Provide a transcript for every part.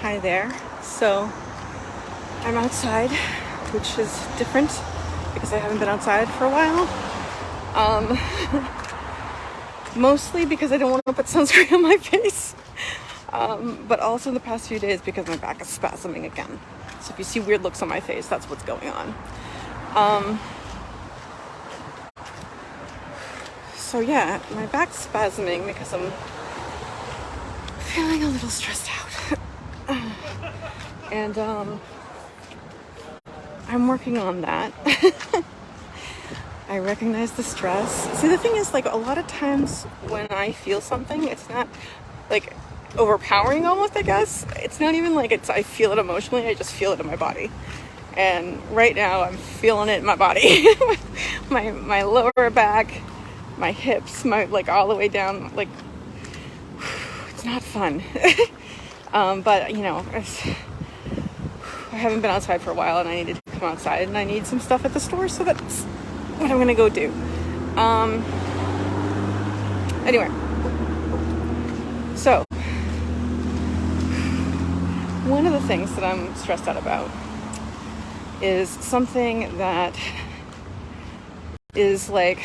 Hi there. So I'm outside, which is different because I haven't been outside for a while. Mostly because I don't want to put sunscreen on my face. But also in the past few days because my back is spasming again. So if you see weird looks on my face, that's what's going on. So yeah, my back's spasming because I'm feeling a little stressed out. And I'm working on that. I recognize the stress. See, the thing is, like, a lot of times when I feel something, it's not like overpowering almost, I guess. It's not even like I feel it emotionally, I just feel it in my body. And right now I'm feeling it in my body. my lower back, my hips, like all the way down, like it's not fun. But you know, I haven't been outside for a while and I needed to come outside and I need some stuff at the store, so that's what I'm gonna go do. Anyway, so one of the things that I'm stressed out about is something that is like,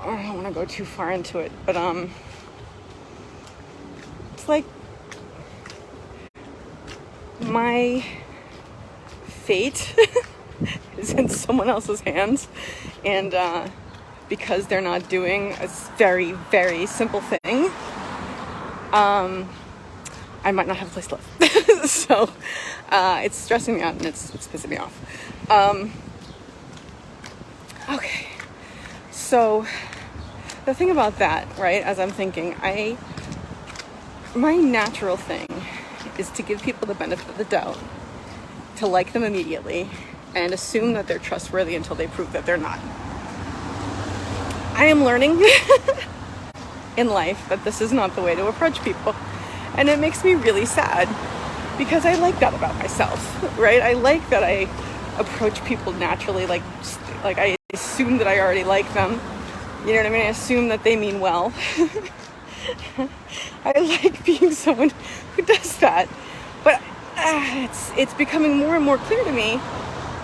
I don't want to go too far into it, but it's like my fate is in someone else's hands, and because they're not doing a very, very simple thing, I might not have a place to live. So it's stressing me out and it's pissing me off. Okay, so the thing about that, right, as I'm thinking, my natural thing is to give people the benefit of the doubt, to like them immediately, and assume that they're trustworthy until they prove that they're not. I am learning in life that this is not the way to approach people, and it makes me really sad because I like that about myself, right? I like that I approach people naturally, like I assume that I already like them. You know what I mean? I assume that they mean well. I like being someone who does that, but it's becoming more and more clear to me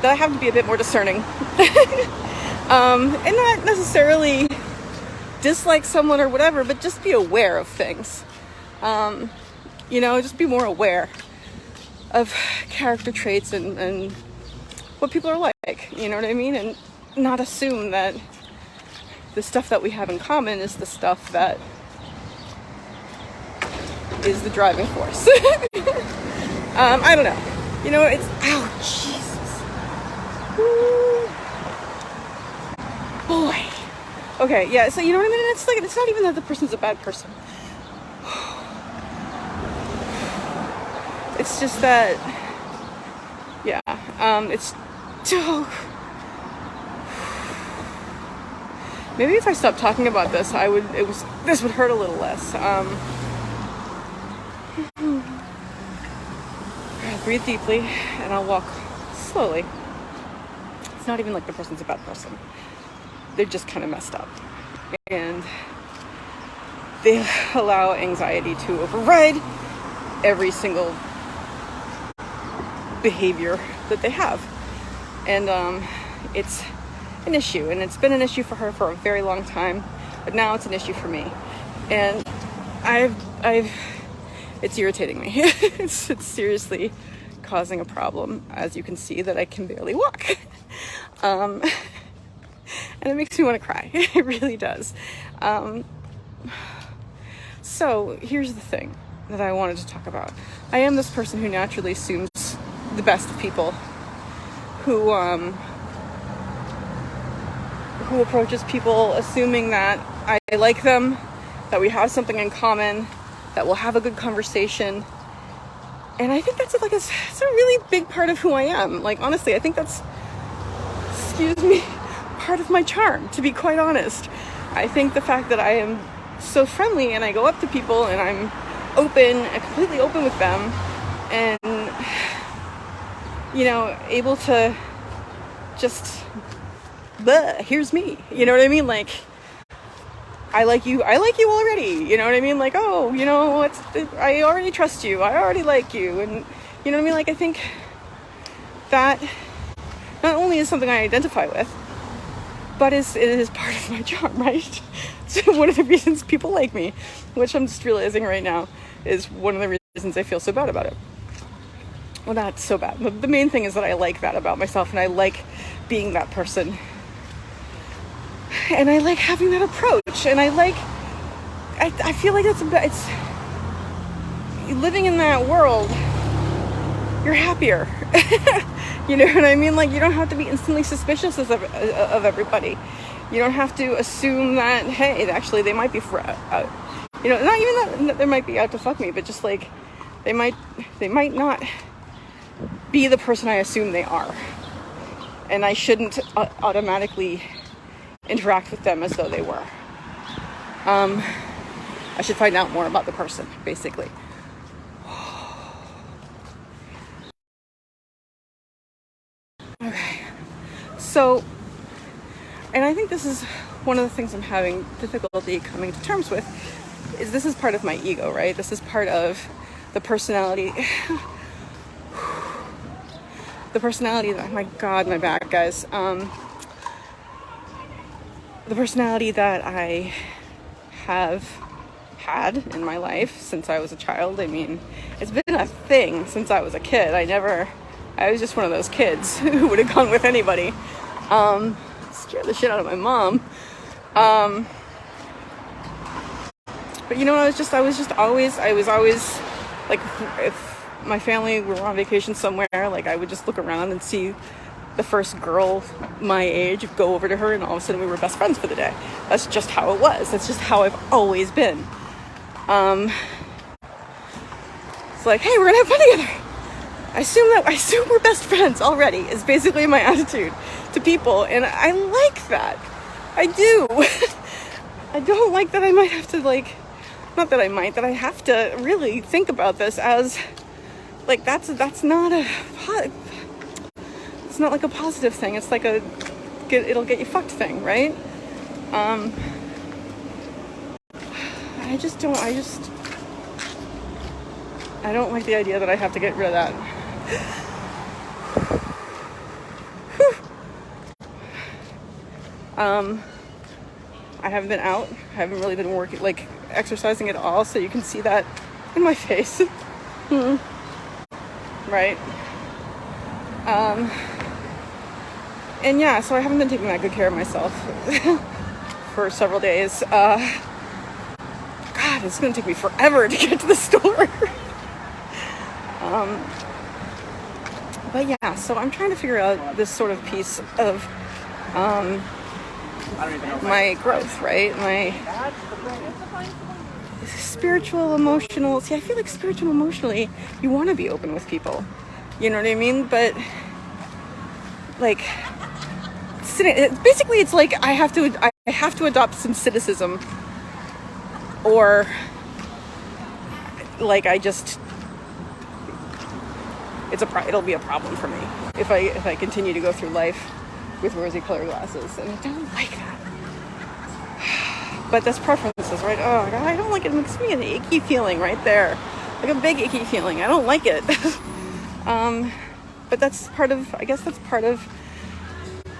that I have to be a bit more discerning, and not necessarily dislike someone or whatever, but just be aware of things. You know, just be more aware of character traits and what people are like. You know what I mean? And not assume that the stuff that we have in common is the stuff that is the driving force. I don't know. You know, it's, oh, Jesus. Woo. Boy. Okay, yeah, so you know what I mean? It's like, it's not even that the person's a bad person. It's just that, yeah, it's, maybe if I stopped talking about this, this would hurt a little less. Breathe deeply, and I'll walk slowly. It's not even like the person's a bad person. They're just kind of messed up. And they allow anxiety to override every single behavior that they have. And it's an issue, and it's been an issue for her for a very long time, but now it's an issue for me. And it's irritating me. It's seriously causing a problem. As you can see, that I can barely walk. And it makes me want to cry. It really does. So here's the thing that I wanted to talk about. I am this person who naturally assumes the best of people, who approaches people assuming that I like them, that we have something in common, that we'll have a good conversation. And I think that's like it's a really big part of who I am. Like, honestly, I think that's, part of my charm, to be quite honest. I think the fact that I am so friendly and I go up to people and I'm completely open with them, and, you know, able to just, here's me. You know what I mean? Like, I like you already, you know what I mean? Like, oh, you know, I already trust you, I already like you, and you know what I mean? Like, I think that not only is something I identify with, but it is part of my charm, right? So one of the reasons people like me, which I'm just realizing right now, is one of the reasons I feel so bad about it. Well, not so bad, but the main thing is that I like that about myself, and I like being that person. And I like having that approach, and I feel like it's living in that world, you're happier. You know what I mean? Like, you don't have to be instantly suspicious of everybody. You don't have to assume that, hey, actually they might be you know, not even that they might be out to fuck me, but just like they might not be the person I assume they are, and I shouldn't automatically interact with them as though they were. I should find out more about the person, basically. Okay. So, and I think this is one of the things I'm having difficulty coming to terms with, is this is part of my ego, right? This is part of the personality. The personality that, my God, my back, guys. The personality that I have had in my life since I was a child. I mean, it's been a thing since I was a kid. I was just one of those kids who would have gone with anybody. Scared the shit out of my mom. But you know, I was always like, if my family were on vacation somewhere, like I would just look around and see the first girl my age, go over to her, and all of a sudden we were best friends for the day. That's just how it was. That's just how I've always been. It's like, hey, we're gonna have fun together. I assume we're best friends already, is basically my attitude to people, and I like that. I do. I don't like that I might have to, like, not that I might, that I have to really think about this as, like, that's not it's not like a positive thing. It's like it'll get you fucked thing, right? I don't like the idea that I have to get rid of that. I haven't been out. I haven't really been working, like, exercising at all, so you can see that in my face. Right? And yeah, so I haven't been taking that good care of myself for several days. God, it's gonna take me forever to get to the store. But yeah, so I'm trying to figure out this sort of piece of my growth, right? My spiritual, emotional. See, I feel like spiritual, emotionally, you want to be open with people. You know what I mean? But like, basically, it's like I have to adopt some cynicism, or like it'll be a problem for me if I continue to go through life with rosy-colored glasses, and I don't like that. But that's preferences, right? Oh God, I don't like it. It makes me an icky feeling right there, like a big icky feeling. I don't like it. But that's part of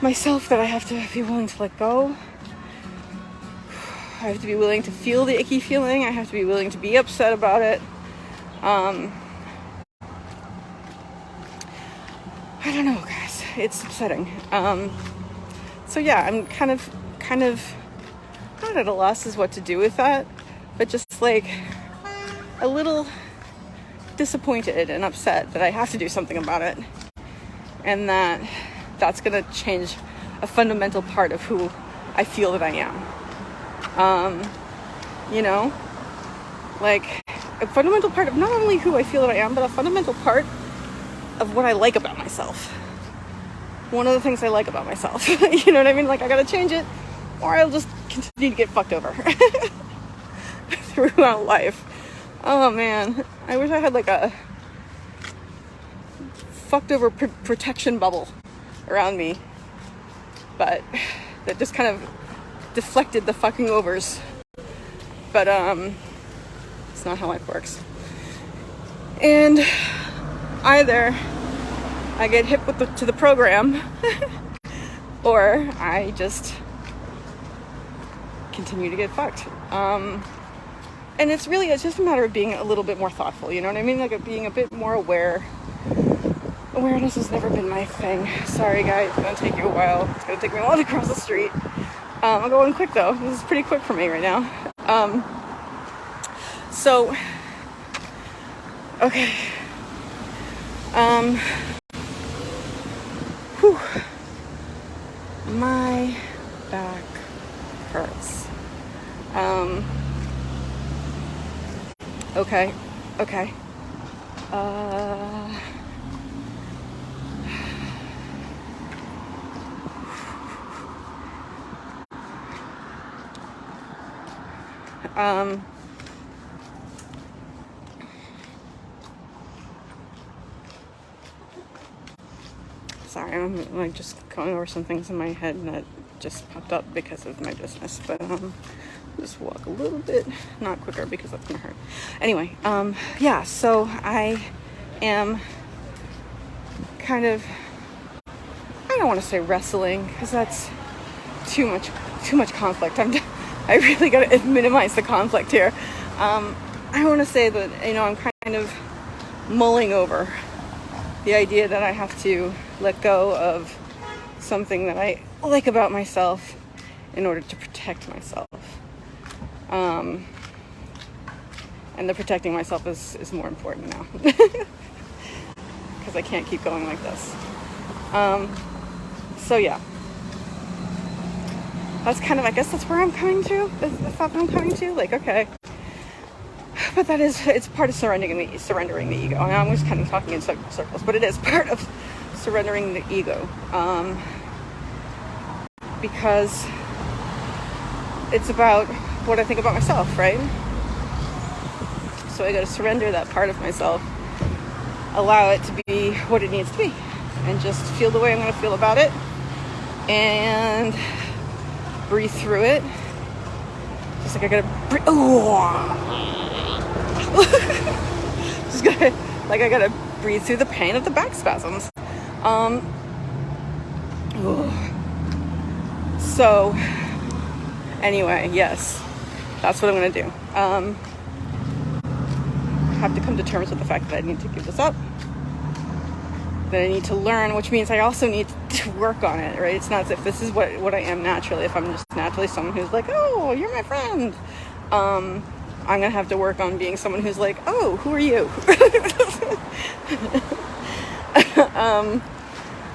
myself that I have to be willing to let go. I have to be willing to feel the icky feeling. I have to be willing to be upset about it. I don't know, guys. It's upsetting. So yeah, I'm kind of not at a loss as what to do with that, but just like a little disappointed and upset that I have to do something about it, and that's gonna change a fundamental part of who I feel that I am. You know, like a fundamental part of not only who I feel that I am, but a fundamental part of what I like about myself. One of the things I like about myself. You know what I mean? Like, I gotta change it, or I'll just continue to get fucked over throughout life. Oh man, I wish I had like a fucked over protection bubble around me, but that just kind of deflected the fucking overs But it's not how life works. And either I get hip to the program or I just continue to get fucked. And it's just a matter of being a little bit more thoughtful, you know what I mean? Like being a bit more aware. Awareness has never been my thing. Sorry guys, it's gonna take you a while. It's gonna take me a while to cross the street. I'm going quick though. This is pretty quick for me right now. So, okay. My back hurts. Okay. Sorry, I'm like just going over some things in my head that just popped up because of my business, but just walk a little bit, not quicker because that's gonna hurt. Anyway, yeah, so I am kind of, I don't want to say wrestling because that's too much conflict. I really gotta minimize the conflict here. I want to say that, I'm kind of mulling over the idea that I have to let go of something that I like about myself in order to protect myself. And the protecting myself is more important now. Because I can't keep going like this. So yeah. That's kind of, I guess that's where I'm coming to. The thought that I'm coming to. Like, okay. But it's part of surrendering the ego. And I'm just kind of talking in circles, but it is part of surrendering the ego. Because it's about what I think about myself, right? So I got to surrender that part of myself, allow it to be what it needs to be, and just feel the way I'm going to feel about it, and breathe through it. Just like I gotta breathe. Just gotta, like I gotta breathe through the pain of the back spasms. So anyway, yes, that's what I'm gonna do. I have to come to terms with the fact that I need to give this up, that I need to learn, which means I also need to work on it, right? It's not as if this is what I am naturally. If I'm just naturally someone who's like, oh, you're my friend, I'm gonna have to work on being someone who's like, oh, who are you?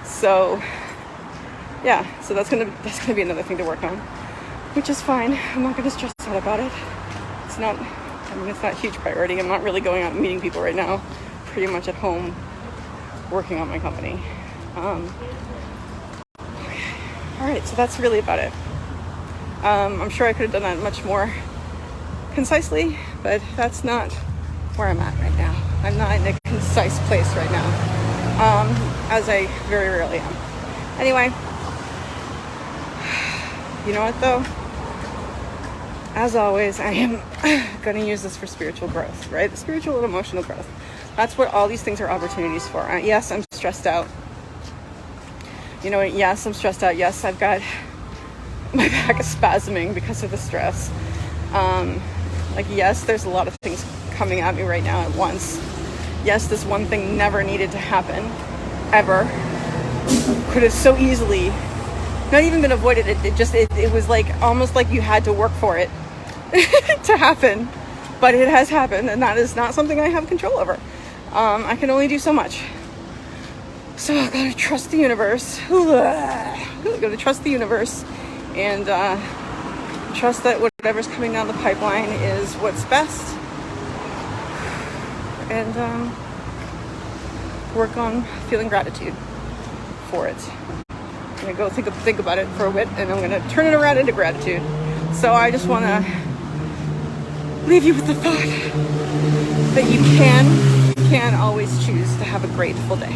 So yeah, so that's gonna be another thing to work on, which is fine. I'm not gonna stress out about it. It's not a huge priority. I'm not really going out and meeting people right now. Pretty much at home working on my company. Okay. All right, so that's really about it. I'm sure I could have done that much more concisely, but that's not where I'm at right now. I'm not in a concise place right now, as I very rarely am. Anyway, you know what though? As always, I am going to use this for spiritual growth, right? Spiritual and emotional growth. That's what all these things are opportunities for. Yes, I'm stressed out. You know what? Yes, I'm stressed out. Yes, I've got my back is spasming because of the stress. Yes, there's a lot of things coming at me right now at once. Yes, this one thing never needed to happen, ever. Could have so easily not even been avoided. It was like almost like you had to work for it to happen, but it has happened, and that is not something I have control over. I can only do so much. So I gotta trust the universe. Gotta trust the universe, and trust that whatever's coming down the pipeline is what's best, and work on feeling gratitude for it. I'm gonna go think about it for a bit, and I'm gonna turn it around into gratitude. So I just want to leave you with the thought that you can always choose to have a grateful day.